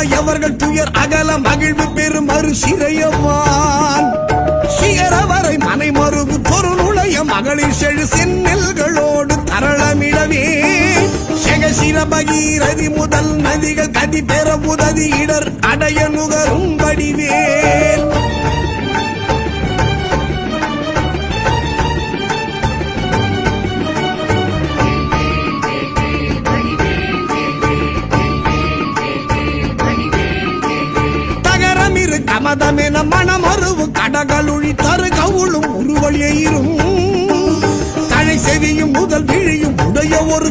அம்மையவர்கள் துயர் அகல மகிழ்வு பெறும் மறு சிறையவான் சிகரவரை மனை மருகு பொரு நுழைய மகளிர் செழு செந்நெல்களோடு தரளமிடவே செகசிர பகீரதி முதல் நதிகள் கதி பெற உதவி இடர் அடைய நுகரும் வடிவேல் தகரமிரு கமதமென மனமருவு கடகளுழி தரு கவுளும் உருவழியும் தழை செவியும் முதல் விழியும் உடைய ஒரு